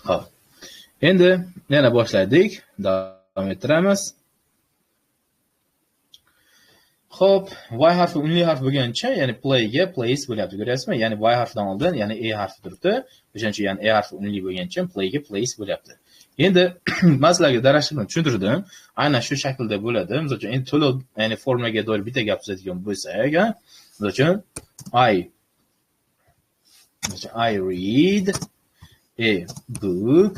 Xo'p. Endi yana boshladik. Davom ettiramiz. Xo'p, y harfi unli harf bo'lgancha, ya'ni play ga place bo'lyapti, ko'ryapsizmi? Ya'ni y harfidan oldin, ya'ni e harfi turibdi. O'shaning uchun ya'ni e harfi unli bo'lgancha play ga place bo'lyapti. Endi men sizlarga darashni tushuntirdim. Aynan shu shaklda bo'ladi. Misol uchun endi to'liq, ya'ni formaga doir bitta gap so'zlaydigan bo'lsak, misol uchun I read a book.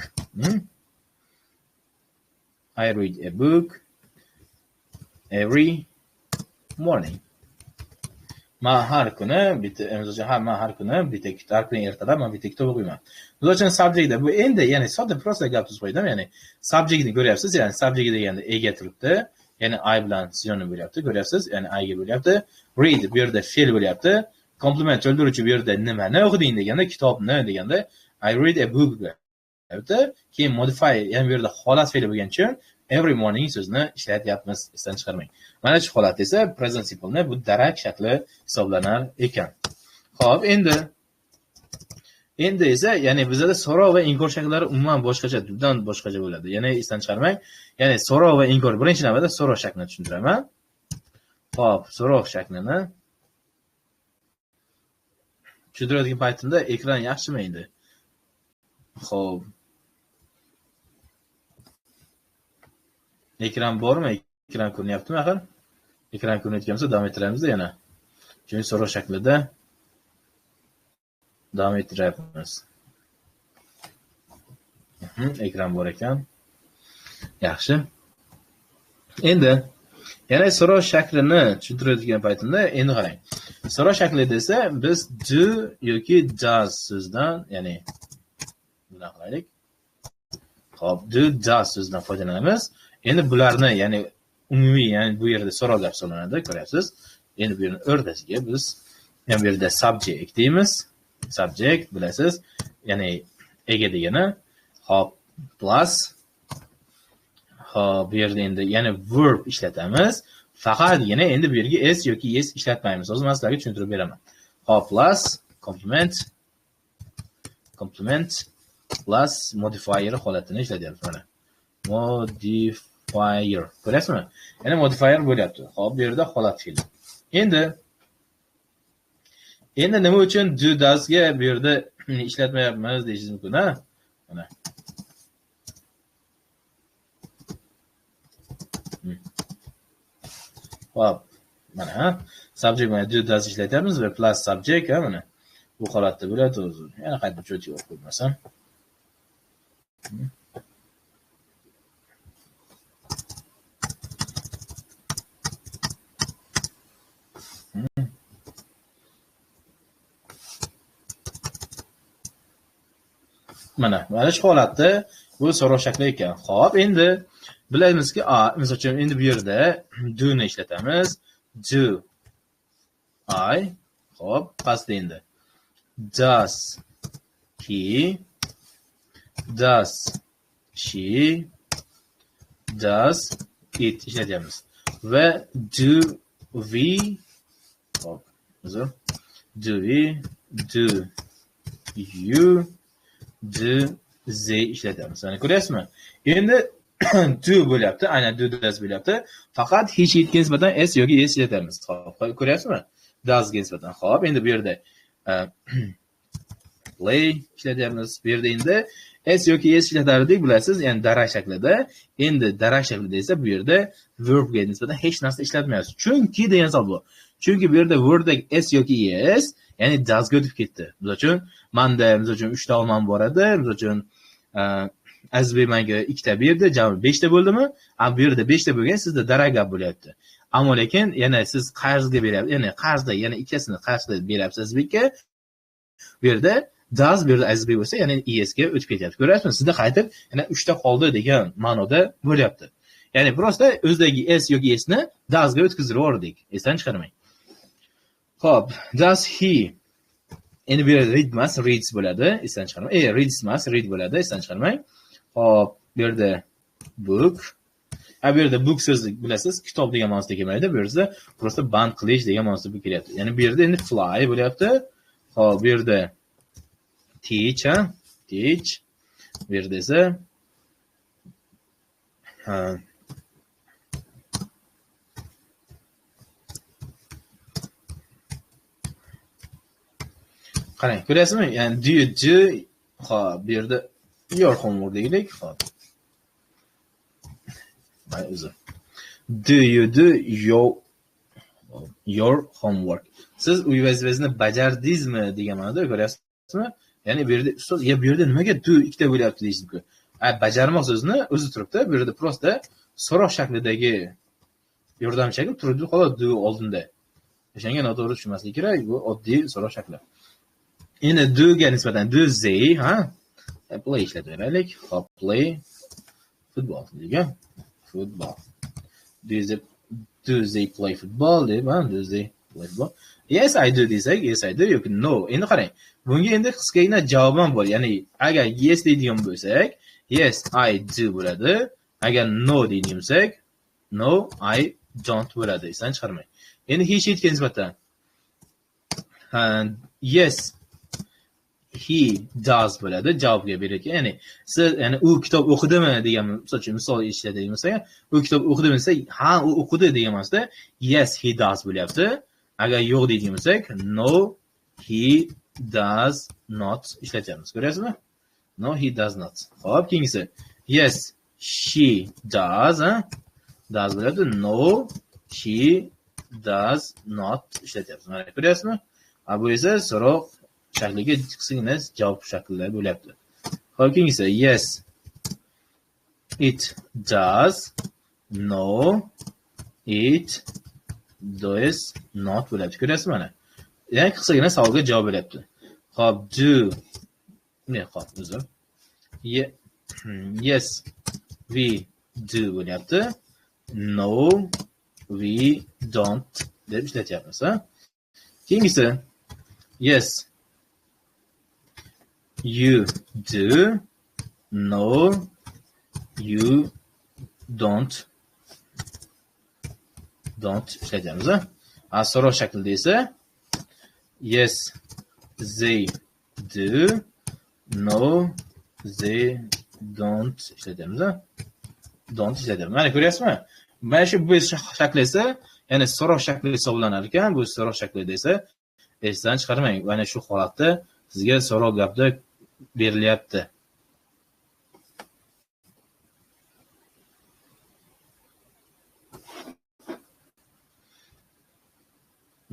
I read a book every morning. Men har kuni bitta, men har kuni bitta kitob, har kuni ertalab men bitta kitob o'qiyman. Buning uchun subjectda bu endi, ya'ni sodda prosta gap so'z qo'ydim, ya'ni subjectni ko'ryapsiz, ya'ni subject deganda e ga turibdi, ya'ni I bilan sinonim bo'lyapti, ko'ryapsiz? Ya'ni I ga bo'lyapti. Read bu yerda fe'l bo'lyapti. Compliment to'ldiruvchi bu yerda nimani o'qiding deganda, kitobni deganda I read a book bo'lyapti. Keyin modify, ya'ni bu yerda holat fe'li bo'lgan uchun every morning so'zni ishlatyapmiz, esdan chiqarmang. Mana shu holat esa present simple bu darak shakli hisoblanar ekan. Xo'p, endi esa, ya'ni bizda so'rov va inkor shakllari umuman boshqacha, tubdan boshqacha bo'ladi. Ya'ni esdan chiqarmang. Ya'ni so'rov va inkor birinchi navbatda so'rov shaklini tushuntiraman. Xo'p, so'rov shaklini tushuntiradigan paytimda ekran yaxshimi endi? Xo'p. Ekran bormi? Ekran ko'ryaptimi axir? Ekran ko'rayotgan bo'lsa davom ettiramiz yana. Chunki so'rov shaklida davom ettiramiz. Ekran bor ekan. Yaxshi. Endi yana so'rov shaklini tushuntiradigan paytimda endi qarang. So'rov shaklida esa biz do yoki does so'zdan, ya'ni bunday qilaylik. Xo'p, do does so'zdan foydalanamiz. Endi bularni, ya'ni umumiy, ya'ni bu yerda so'rov gap so'raladi, ko'ryapsiz. Endi bu yerni o'rtasiga biz ham bu yerda subject deymiz. Subject bilasiz, ya'ni ega degani. Hop, plus hop, bu yerda endi yana verb ishlatamiz. Faqat yana endi bu yerga s yoki yes ishlatmaymiz. Hozir men sizlarga tushuntirib beraman. Hop, plus complement plus modifier holatini ishlatyapmiz mana. Modifier. Ko'rasizmi? Yana modifier bo'lyapti. Hop, bu yerda holat fe'li. Endi nima uchun do does ga bu yerda ishlatmayapmiz deyishingiz mumkin, ha? Mana. Hop, mana subject mana do does ishlatyapmiz va plus subject, ha, mana. Bu holatda bo'ladi o'zi. Yana qaytib cho'chib o'qib qo'ymasam. Mana shu holatda bu so'rov shakli ekan. Xo'p, endi bilamizki, misol uchun endi bu yerda do ni ishlatamiz. Do I, xo'p, pastda endi does he, does she, does it ishlatyapmiz. Va do we, xo'p, do we, do you, do they ishlatyapmiz. Mana ko'ryapsizmi? Endi do bo'lyapti, aynan do does bo'lyapti. Faqat he she ga nisbatan s yoki yes ishlatamiz. Xo'p, ko'ryapsizmi? Does ga nisbatan. Xo'p, endi bu yerda play ishlatyapmiz. Bu yerda endi s yoki yes ishlatardik, bilasiz, ya'ni darak shaklida. Endi darak shaklida esa bu yerda verb ga nisbatan hech narsa ishlatmaymiz. Chunki degan savol bu. Chunki bu yerda verb s yoki yes, ya'ni does ga o'tib ketdi. Biz uchun menda misol uchun 3 ta olmam bor edi. Biz uchun Azbi menga 2 ta berdi, jami 5 ta bo'ldimi? Bu yerda 5 ta bo'lgan, sizda darak gap bo'lyapti. Ammo lekin yana siz qarzga beryapsiz, ya'ni qarzda yana ikkasini qarzda beryapsiz Azbiga. Bu yerda does bu yerda Azbi bo'lsa, ya'ni es ga o'tib ketyapti. Ko'ryapsizmi? Sizda qaytib yana 3 ta qoldi degan ma'noda bo'lyapti. Ya'ni prosta o'zidagi s yoki esni does ga o'tkazib yubordik. Esdan chiqarmang. Xo'p, does he, endi bu yerda read emas, reads bo'ladi, esdan chiqarmang. Reads emas, read bo'ladi, esdan chiqarmang. Xo'p, bu yerda book. Bu yerda book so'zi bilasiz, kitob degan ma'noda kelmaydi. Bu yerda prosta band qilish degan ma'noda kelyapti. Ya'ni bu yerda endi fly bo'lyapti. Xo'p, bu yerda teach, teach. Bu yerda esa qarang, ko'ryapsizmi? Ya'ni do you do, hop, bu yerda your homework deylik, hop. Mana o'zi. Do you do your homework? Siz uy vazifasini bajardingizmi degan ma'noda, ko'ryapsizmi? Ya'ni bu yerda ustoz, bu yerda nimaga do ikkita bo'lyapti deysiz mumkin. Bajarmoq so'zini o'zi turibdi. Bu yerda prosta so'roq shaklidagi yordamchi shakl turibdi, xolos do oldinda. O'shanga noto'g'ri tushunmaslik kerak. Bu oddiy so'roq shakli. Endi do ga nisbatan do they, play ishlataylik. Hop, play football degan. Football. Do they play football deb, do they play football? Yes, I do desak, yes, I do yoki no. Endi qarang. Bunga endi qisqagina javobim bor. Ya'ni agar yes deydigan bo'lsak, yes, I do bo'ladi. Agar no deydigan bo'lsak, no, I don't bo'ladi. Esdan chiqarmang. Endi he sheetga nisbatan yes, he does bo'ladi. Javobga beradi. Ya'ni siz u kitob o'qidimi degan misol ishlatadigan bo'lsak, u kitob o'qidimi desa, ha, u o'qidi degan ma'noda yes, he does bo'lyapti. Agar yo'q deydigan bo'lsak, no, he does not ishlatyapmiz. Ko'ryapsizmi? No, he does not. Xo'p, keyingisi. Yes, she does, does bo'lyapti. No, she does not ishlatyapmiz. Mana ko'ryapsizmi? Bu esa so'roq shakliga qisqagina javob shaklida bo'lyapti. Xo'p, keyingisi. Yes, it does. No, it does not bo'lyapti. Ko'ryapsizmi mana? Ya'ni qisqagina savolga javob bo'lyapti. Xo'p, do. Xo'p, uzr. Yes, we do bo'lyapti. No, we don't deb ishlatyapmiz, Keyingisi. Yes, you do. No, you don't ishlatyapmiz, so'roq shaklida esa yes, they do. No, they don't ishlatyapmiz, don't ishlatyapmiz. Mana ko'ryapsizmi? Mana shu bu shakli esa, ya'ni so'roq shakli hisoblanar ekan. Bu so'roq shaklida esa esdan chiqarmang. Mana shu holatda sizga so'roq gapda berilyapti.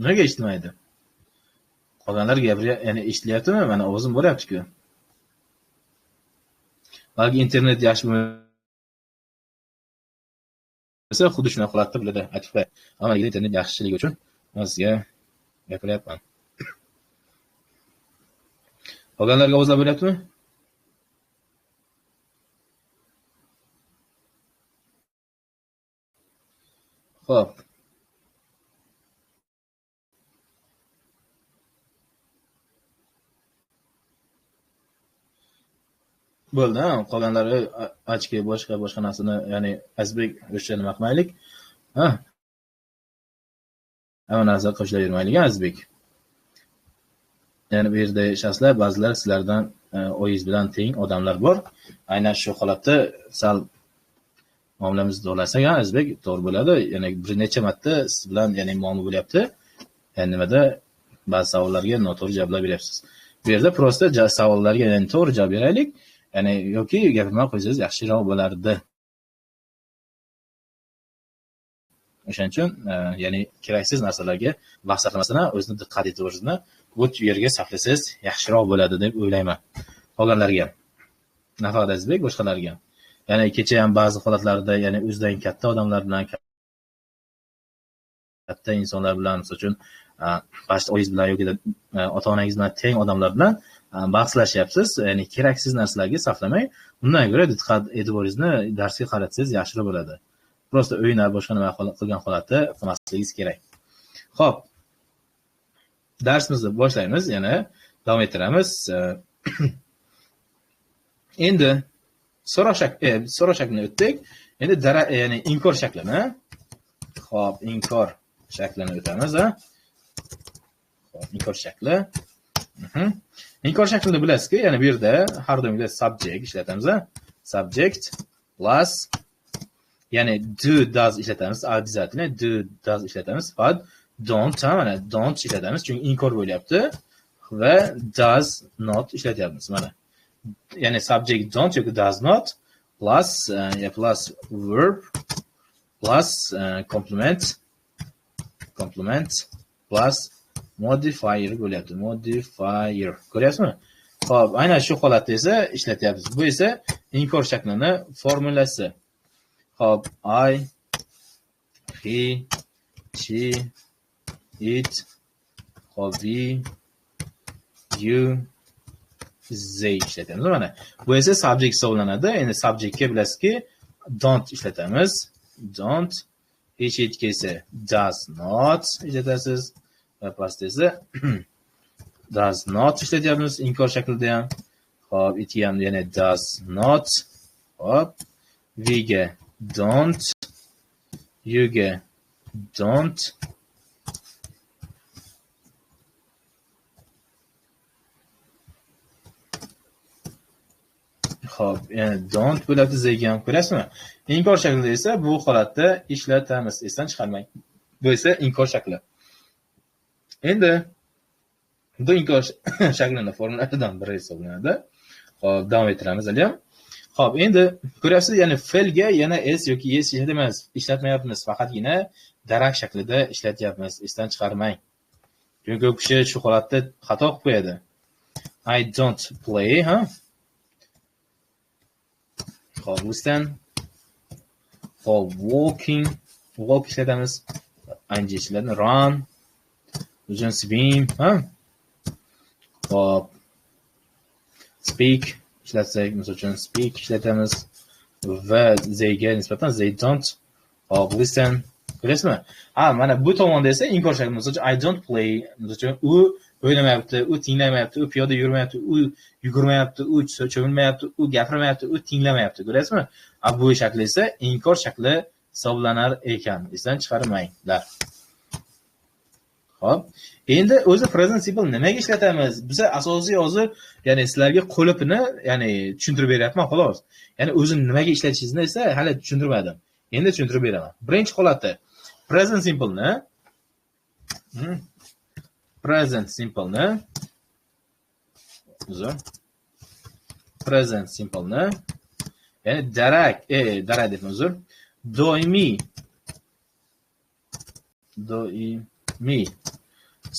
Nimaga eshitmaydi? Qolganlar gapiryapti, ya'ni eshitilyaptimi? Mana ovozim bo'lyapti-ku. Balki internet yaxshi bo'lsa, xuddi shunday holatda bo'ladi. Aytib qo'y. Ammo internet yaxshiligi uchun sizga gapiryapman. Qolganlarga ovozlar bo'lyaptimi? Xo'p. Bo'ldi, qolganlari ochki boshqa narsani, ya'ni Azbek o'sha nima qilmaylik. Hamma narsa qo'shilavermaylik, Azbek. Ya'ni bu yerda shaxslar, ba'zilar sizlardan oyingiz bilan teng odamlar bor. Aynan shu holatda sal muomalamizni to'g'rilasak, Azbek to'g'ri bo'ladi. Ya'ni bir necha marta siz bilan ya'ni muomala bo'lyapti. Ya'ni nimada ba'zi savollarga noto'g'ri javoblar beryapsiz. Bu yerda prosta savollarga ya'ni to'g'ri javob beraylik. Ya'ni yoki gapirmay qo'ysangiz yaxshiroq bo'lardi. O'shaning uchun ya'ni keraksiz narsalarga vaqt sarflamasdan o'zini diqqat e'tiboringizni bu yerga sarflasangiz yaxshiroq bo'ladi deb o'ylayman. Qolganlarga, nafaqat Azizbek, boshqalarga. Ya'ni kecha ham ba'zi holatlarda, ya'ni o'zidan katta odamlar bilan, katta insonlar bilan, misol uchun past oyingiz bilan yoki ota-onangiz bilan teng odamlar bilan bahslashyapsiz. Ya'ni keraksiz narsalarga sarflamay, undan ko'ra diqqat e'tiboringizni darsga qaratsangiz yaxshiroq bo'ladi. Prosta o'yinlar boshqa nima qilgan holatda qilmasligingiz kerak. Xo'p. Darsimizni boshlaymiz, yana davom ettiramiz. Endi so'roq shaklini o'tdik. Endi ya'ni inkor shaklini. Xo'p, inkor shaklini o'tamiz, Xo'p, inkor shakli. Inkor shaklida bilasizki, ya'ni bu yerda har doim subject ishlatamiz. Subject plus ya'ni do does ishlatamiz. Обязательно do does ishlatamiz. But don't mana don't ishlatamiz chunki inkor bo'lyapti va does not ishlatyapmiz mana. Ya'ni subject don't yoki does not plus plus verb plus complement plus modifier bo'lyapti. Modifier. Ko'ryapsizmi? Xo'p, aynan shu holatda esa ishlatyapmiz. Bu esa inkor shaklini formulasi. Xo'p, I, he, she, it, xo'p, we, you, they ishlatamiz mana. Bu esa subject hisoblanadi. Endi subjectga bilasizki, don't ishlatamiz. Don't. It esa does not ishlatasiz. Va pastda esa does not ishlatyapmiz inkor shaklida ham. Xo'p, it ham yana does not. Xo'p, we ga don't, you ga don't. Xo'p, yana don't bo'lyapti zega ham ko'rasizmi? Inkor shaklida esa bu holatda ishlatamiz. Esdan chiqarmang. Bu esa inkor shakli. Endi bu inkor shaklini formulalaridan biri hisoblanadi. Xo'p, davom ettiramiz hali ham. Xo'p, endi ko'ryapsiz, ya'ni fe'lga yana s yoki yes ishlatmayapmiz. Faqatgina darak shaklida ishlatyapmiz. Esdan chiqarmang. Chunki u kishi shu holatda xato qilib qo'yadi. I don't play, ha? Xo'p, listen. For walking, walk ishlatamiz. ing ishlatamiz. Run, uzun swim, ha? Xo'p, speak ishlatsak, misol uchun speak ishlatamiz va theyga nisbatan they don't. Xo'p, listen. Ko'rasizmi? Ha, mana bu tomonda esa inkor shakli. Misol uchun I don't play, misol uchun u o'ynamayapti, u tinglamayapti, u piyoda yurmayapti, u yugurmayapti, u cho'milmayapti, u gapirmayapti, u tinglamayapti. Ko'rasizmi? Bu shakli esa inkor shakli hisoblanar ekan. Esdan chiqarmanglar. Xo'p, endi o'zi present simple nimaga ishlatamiz? Biz asosiy hozir, ya'ni sizlarga qo'lipini, ya'ni tushuntirib beryapman xolos. Ya'ni o'zi nimaga ishlatishingizni esa hali tushuntirmadim. Endi tushuntirib beraman. Birinchi holatda present simple ni ya'ni darak deb uzr. Doimiy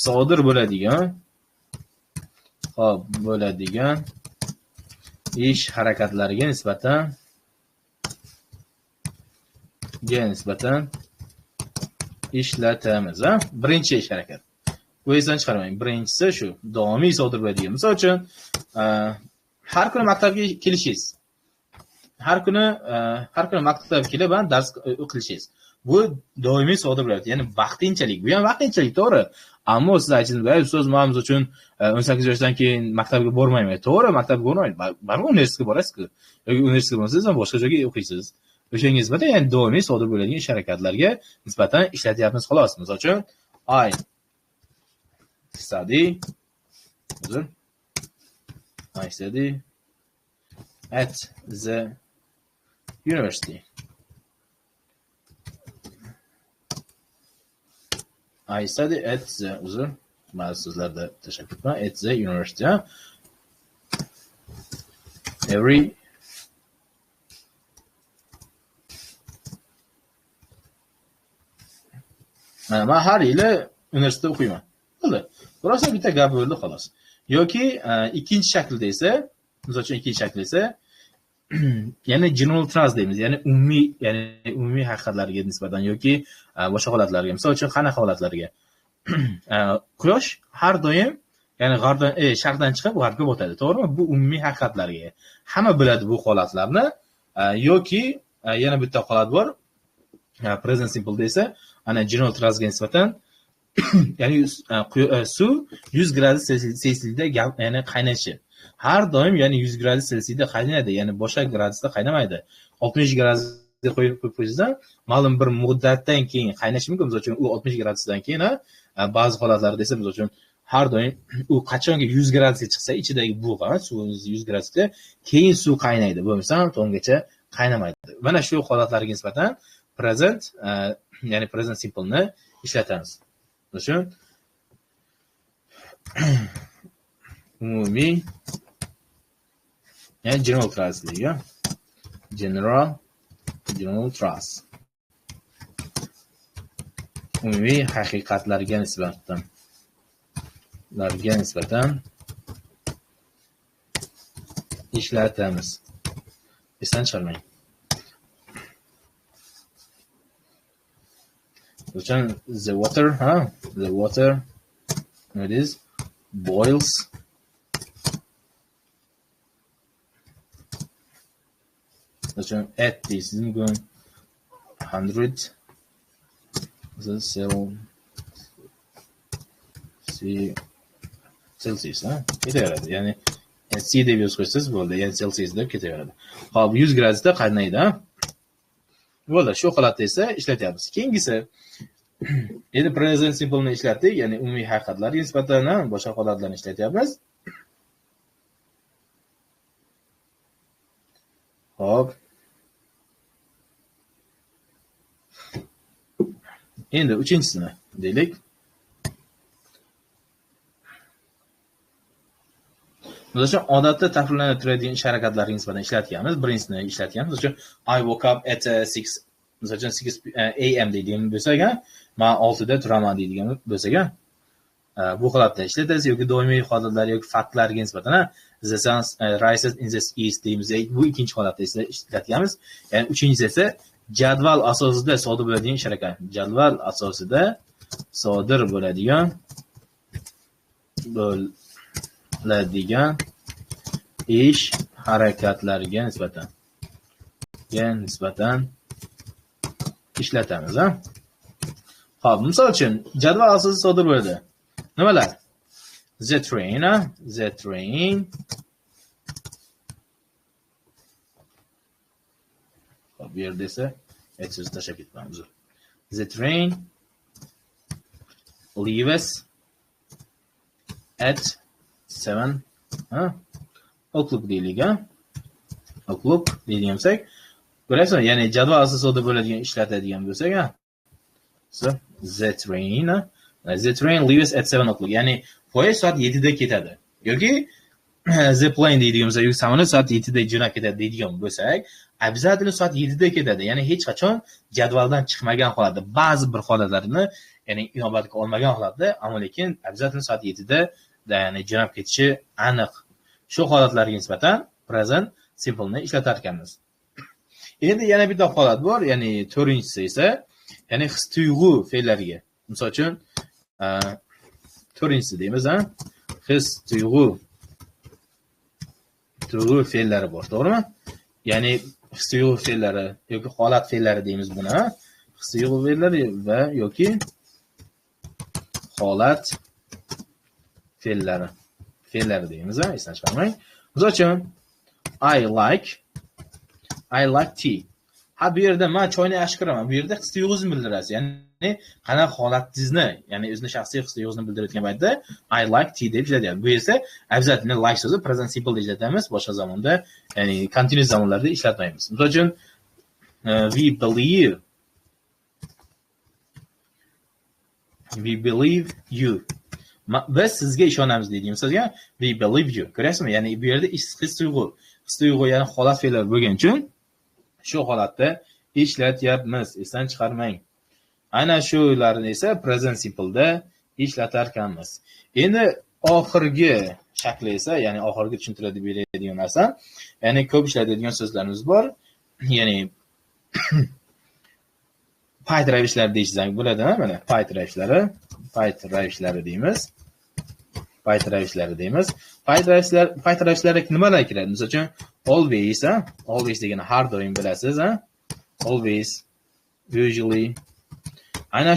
sodir bo'ladigan ish harakatlariga nisbatan ishlatamiz. Birinchi ish harakat. Bu esdan chiqarmang. Birinchisi shu, davomiy sodir bo'ladigan. Misol uchun, har kuni maktabga kelishingiz. Har kuni maktabga kelib dars o'qilishingiz. Bu doimiy sodir bo'ladi. Ya'ni vaqtinchalik. Bu ham vaqtinchalik, to'g'ri. Ammo siz aytishingiz, ustoz, men uchun 18 yoshdan keyin maktabga bormayman. To'g'ri, maktabga bormayman. Baribir universitetga borasiz-ku. Yoki universitetga borsangiz ham boshqa joyga o'qiysiz. O'shanga nisbatan, ya'ni doimiy sodir bo'ladigan ish harakatlarga nisbatan ishlatyapmiz xolos. Misol uchun, I study at the university. I study at the so'zlarda tashabbusman at the university. Every men har yili universitetda o'qiyman. Bo'ldi. Biroz bitta gap bo'ldi xolos. Yoki ikkinchi shaklda esa, misol uchun ikkinchi shakli esa ya'ni general trust deymiz, ya'ni umumiy haqiqatlarga nisbatan yoki boshqa holatlarga. Misol uchun qanaqa holatlarga? Quyosh har doim ya'ni sharqdan chiqib g'arbga botadi, to'g'rimi? Bu umumiy haqiqatlarga. Hamma biladi bu holatlarni. Yoki yana bitta holat bor. Present simple desa, ana general trustga nisbatan ya'ni suv 100 gradus Selsiysda ya'ni qaynashi. Har doim ya'ni 100 gradus Selsiysda qaynaydi, ya'ni boshqa gradusda qaynamaydi. 60 gradusda qo'yib qo'ysangizdan ma'lum bir muddatdan keyin qaynashi mumkin. Misol uchun u 60 gradusdan keyin ba'zi holatlarda esa misol uchun har doim u qachonki 100 gradusga chiqsa, ichidagi bug', suv 100 gradusda, keyin suv qaynaydi. Bo'lmasa to'ngacha qaynamaydi. Mana shu holatlarga nisbatan present, ya'ni present simple ni ishlatamiz. O'sha umumiy, ya'ni general trust deydi. General trust. Umumiy haqiqatlarga nisbatan ishlatamiz. Esdan chiqarmang. O'shan the water it is boils o'shan at deysiz bugun 100 Celsius, ketaveradi. Ya'ni C deb yozib qo'ysangiz bo'ldi, ya'ni Celsius deb ketaveradi. Hop, 100 gradusda qaynaydi. Bo'ldi, shu holatda esa ishlatyapmiz. Keyingisi endi present simple ni ishlatdik, ya'ni umumiy haqiqatlarga nisbatan boshqa holatlarni ishlatyapmiz. Hop. Endi uchinchisini deylik. Biz uchun odatda tahrirlanib turadigan ish harakatlarga nisbatan ishlatganmiz. Birinchisini ishlatganmiz. Biz uchun I woke up at 6, biz uchun 6 am deydigan bo'lsak, men 6 da turaman deydigan bo'lsak, bu holatda ishlatasiz yoki doimiy holatlar yoki faktlarga nisbatan the sun rises in the east deymiz. Bu ikkinchi holatda ishlatganmiz. Ya'ni uchinchisi esa jadval asosida sodir bo'ladigan ish harakat. Jadval asosida sodir bo'ladigan ish harakatlarga nisbatan ishlatamiz. Xo'p, misol uchun jadval asosida sodir bo'ladi. Nimalar? The train. Bu yerda esa so'z tashlab ketganmiz. The train leaves at 7 o'clock deylik. O'clock deydigan bo'lsak, ko'rasizmi? Ya'ni jadval asosida sodir bo'ladigan ishlatadigan bo'lsak, so the train leaves at 7 o'clock. Ya'ni poyezd soat 7 da ketadi. Yoki the plane deydigan bo'lsak, yoki samolyot soat 7 da jo'nab ketadi deydigan bo'lsak, обязательно soat 7 da ketadi. Ya'ni hech qachon jadvaldan chiqmagan holatda, ba'zi bir holatlarni, ya'ni inobatga olmagan holatda, ammo lekin обязательно soat 7 da ya'ni jo'nab ketishi aniq. Shu holatlarga nisbatan present simple ni ishlatar ekanmiz. Endi yana bitta holat bor, ya'ni to'rtinchisi esa, ya'ni his-tuyg'u fe'llariga. Misol uchun to'rtinchisi deymiz, his-tuyg'u fe'llari bor, to'g'rimi? Ya'ni his-tuyg'u fe'llari yoki holat fe'llari deymiz buni. His-tuyg'u fe'llari va yoki holat fe'llari deymiz, esdan chiqarmang. Misol uchun I like tea. Bu yerda men choyni yaxshi ko'raman. Bu yerda his-tuyg'uzni bildirasiz. Ya'ni qanaqa holatingizni, ya'ni o'zining shaxsiy his-tuyg'usini bildirayotgan paytda I like tea deb ishlatyapmiz. Bu esa обязательно like so'zi present simple deb ishlatamiz. Boshqa zamonda, ya'ni continuous zamonlarda ishlatmaymiz. Misol uchun we believe you. Biz sizga ishonamiz deydigan so'zga we believe you. Ko'rasizmi? Ya'ni bu yerda his-tuyg'u ya'ni holat fe'llar bo'lgani uchun shu holatda ishlatyapmiz. Esdan chiqarmang. Ana shularni esa present simple da ishlatar ekanmiz. Endi oxirgi shakli esa, ya'ni oxirgi tushuntirib beradigan narsa, ya'ni ko'p ishlatadigan so'zlarimiz bor. Ya'ni payt ravishlar deyishsak bo'ladimi? Mana payt ravishlari deymiz. Payt ravishlari nimalar kiradi? Misol uchun always degani har doim bilasiz, always, usually. Aynan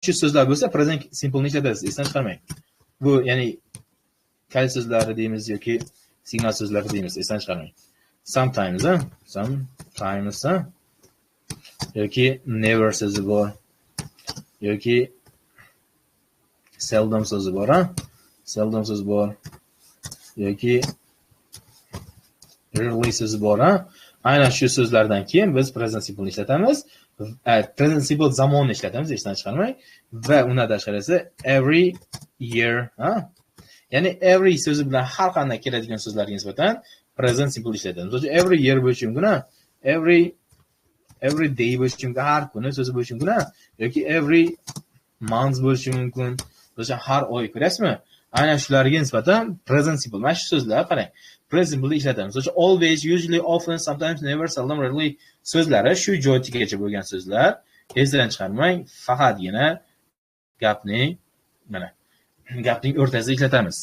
shu so'zlar bo'lsa present simple ni ishlatasiz, esdan chiqarmang. Bu ya'ni kal so'zlari deymiz yoki signal so'zlari deymiz, esdan chiqarmang. Sometimes yoki never so'zi bor yoki seldom so'zi bor, seldom so'z bor yoki rarely so'zi bor. Aynan shu so'zlardan keyin biz present simple ishlatamiz. Present simple zamonni ishlatamiz, esdan chiqarmang. Va undan tashqari esa every year, ya'ni every so'zi bilan har qanday keladigan so'zlarga nisbatan present simple ishlatamiz. Masalan, every year bo'lishi mumkin, every day bo'lishi mumkin, har kuni so'zi bo'lishi mumkin, yoki every month bo'lishi mumkin. Masalan, har oy, ko'rasizmi? Aynan shularga nisbatan present simple. Mana shu so'zlar qarang. Present simple ishlatamiz. Masalan, always, usually, often, sometimes, never, seldom, rarely so'zlari shu joygacha bo'lgan so'zlar. Esdan chiqarmang, faqatgina gapning o'rtasida ishlatamiz.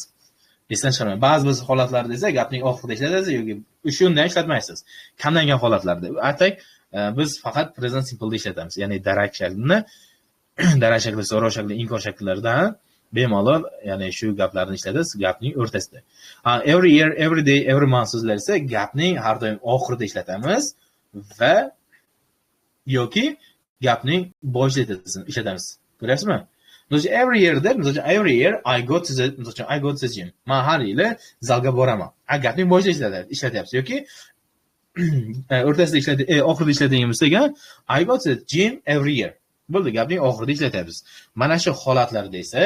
Esdan chiqarmang. Ba'zi holatlarda esa gapning oxirida ishlatasiz yoki shundan ishlatmaysiz. Kamdangan holatlarda atak biz faqat present simple da ishlatamiz. Ya'ni darak shaklini darak shakli, so'rov shakli, inkor shakllardan bemalol, ya'ni shu gaplarni ishlatasiz gapning o'rtasida. Every year, every day, every month so'zlar esa gapning har doim oxirida ishlatamiz va yoki gapning boshida ishlatamiz. Ko'rasizmi? Masalan, every year deb, masalan, every year I go to the gym. Men har yili zalga boraman. Gapning boshida ishlatyapsiz yoki o'rtasida oxirida ishlatadigan bo'lsak, I go to the gym every year. Bo'ldi, gapning oxirida ishlatyapmiz. Mana shu holatlarda esa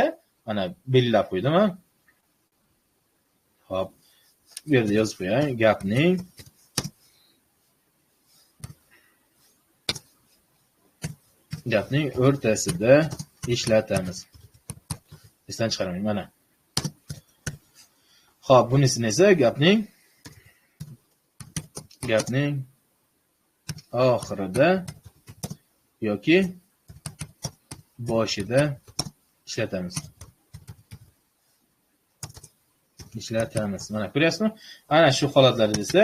mana belgilab qo'ydim. Xo'p, bu yerda yozib qo'ying. Gapning o'rtasida ishlatamiz. Esdan chiqarmang mana. Xo'p, bunisini esa gapning oxirida yoki boshida ishlatamiz. Mana ko'ryapsizmi? Ana shu holatlarda esa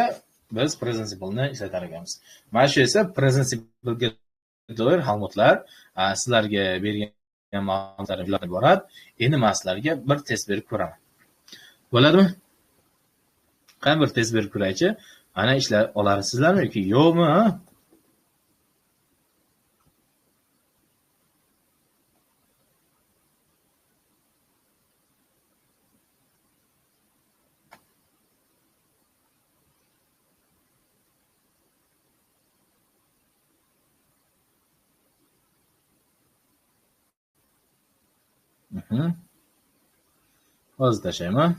biz present simple ni ishlatar ekanmiz. Mana shu esa present simple ga doir ma'lumotlar, sizlarga bergan ma'lumotlardan iborat. Endi men sizlarga bir test berib ko'raman. Bo'ladimi? Qani bir test berib ko'raychi. Ana ishlar olarsizlarmi yoki yo'qmi? Hozir tashlayman.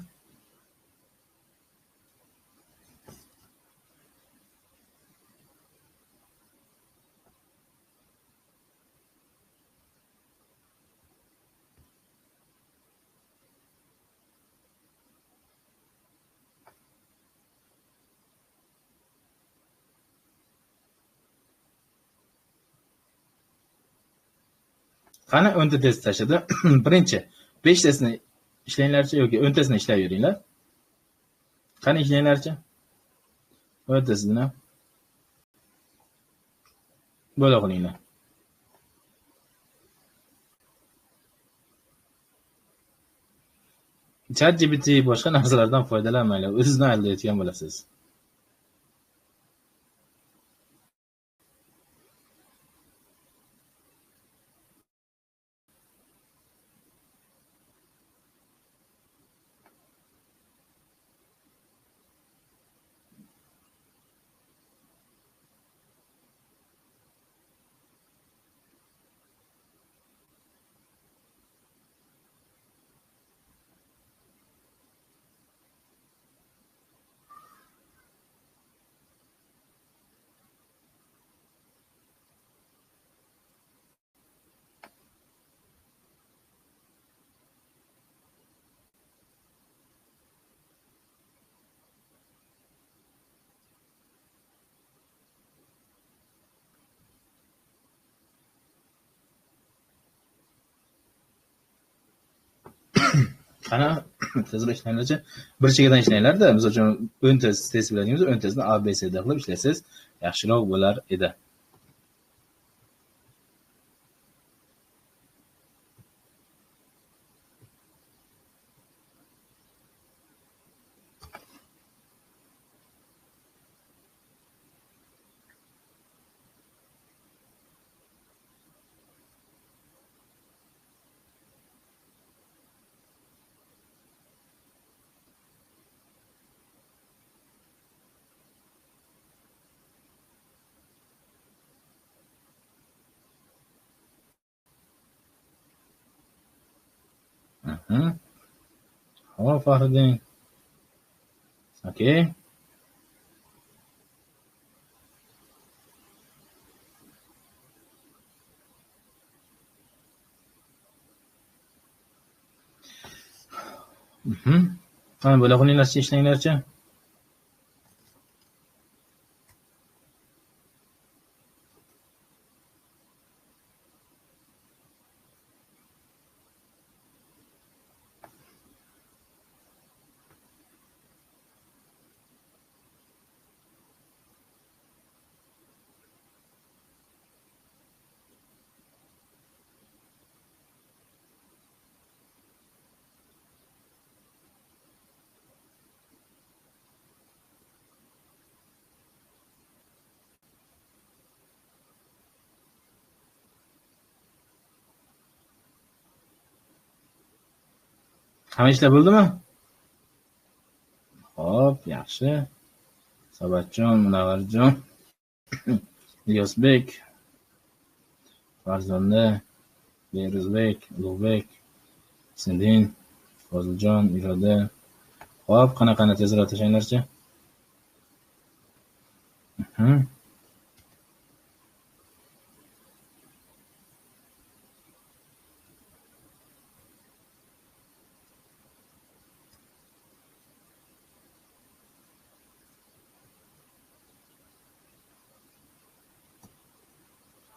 Qani 10 ta test tashladi. Birinchi 5 tasini ishlanglarchi yoki 10 tasini ishlayveringlar. Qani ishlanglarchi? 10 tasini bo'la qilinglar. ChatGPT boshqa narsalardan foydalanmanglar. O'zingizdan aldayotgan bo'lasiz. Qani tezroq ishlanglarchi. Bir chekkadan ishlanglar-da. Misol uchun 10 ta test bilanimiz 10 tasini A B C D qilib ishlasangiz yaxshiroq bo'lar edi. Hop, Faxriddin. Okay. Mana bo'la qilinglarchi, ishlanglarchi. Hamma ishlar bo'ldimi? Hop, yaxshi. Sabatjon, Munavvarjon, Ilyosbek, Farzonda, Beruzbek, Ulug'bek, Sindin, Foziljon, Iroda. Hop, qanaqani tezroq tashlanglarchi.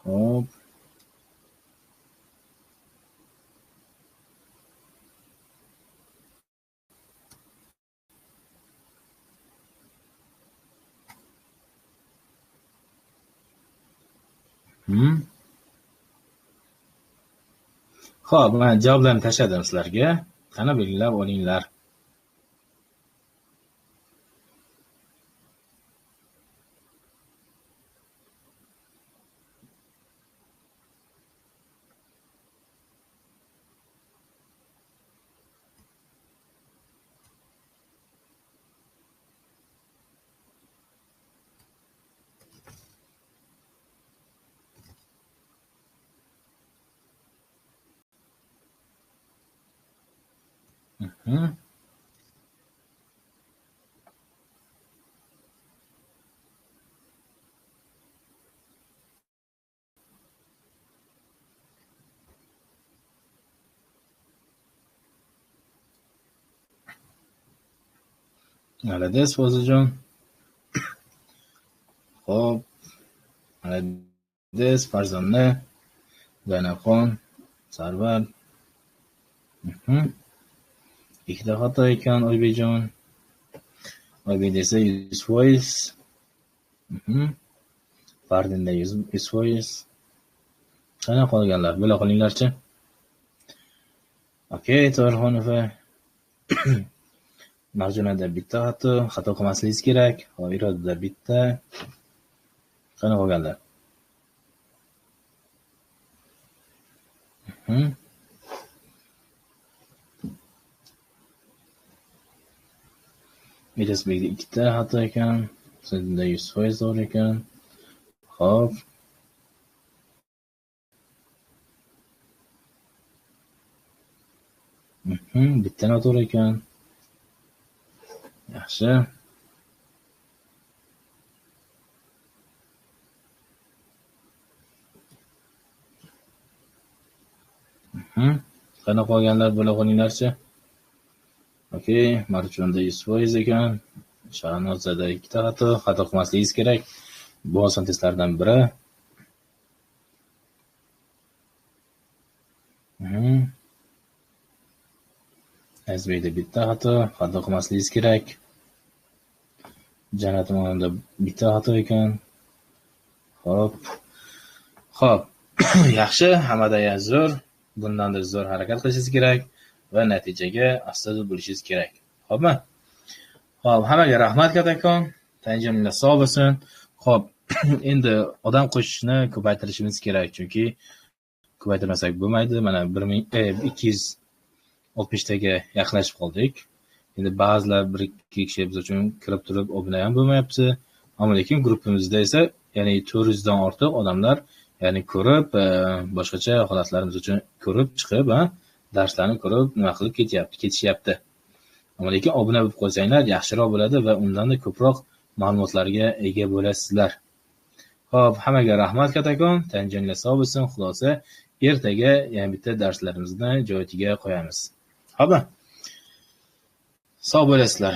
Hop. Xo'p, men javoblarni tashladim sizlarga. Qani belgilab olinglar. Malades Foziljon. Hop. Malades Farzonda, Zaynabxon, Sarvar. Ikkita xato ekan Oybekjon. Oybek desa 100%. Fardinda 100%. Qana qolganlar? Bo'la qolinglarchi. Okey, To'rxonova. Marjunada bitta xato qilmasligingiz kerak. Irodada bitta. Qana qolganlar? Ilyosbekda ikkita xato ekan. Sizda 100% to'g'ri ekan. Xo'p. Bitta noto'g'ri ekan. Yaxshi. Qana qolganlar bo'la qolinglarchi. Okey, Marjunda 100% ekan. Shahnozada ikkita xato qilmasligingiz kerak. Bu oson testlardan biri. Azbekda bitta xato qilmasligingiz kerak. Jannat Omonda bitta xato ekan. Xo'p. Yaxshi, hammadan zo'r. Bundan-da zo'r harakat qilishingiz kerak va natijaga astoydil bo'lishingiz kerak. Xo'pmi? Xo'p, hammaga rahmat kattakon. Tanjimlar sog' bo'lsin. Xo'p, endi odam qo'shishni ko'paytirishimiz kerak, chunki ko'paytirmasak bo'lmaydi. Mana 260 taga yaqinlashib qoldik. Endi ba'zilar 1-2 kishi biz uchun kirib turib obuna ham bo'lmayapti. Ammo lekin guruhimizda esa, ya'ni 400 dan ortiq odamlar, ya'ni ko'rib, boshqacha holatlarimiz uchun ko'rib chiqib, darslarni ko'rib, nima qilib ketishyapti. Ammo lekin obuna bo'lib qo'ysanglar yaxshiroq bo'ladi va undan ko'proq ma'lumotlarga ega bo'lasizlar. Xo'p, hammaga rahmat kattakon, tanjanglar sog' bo'lsin. Xulosa, ertaga yana bitta darslarimizni joyiga qo'yamiz. Xo'pmi? Sog' bo'lasizlar.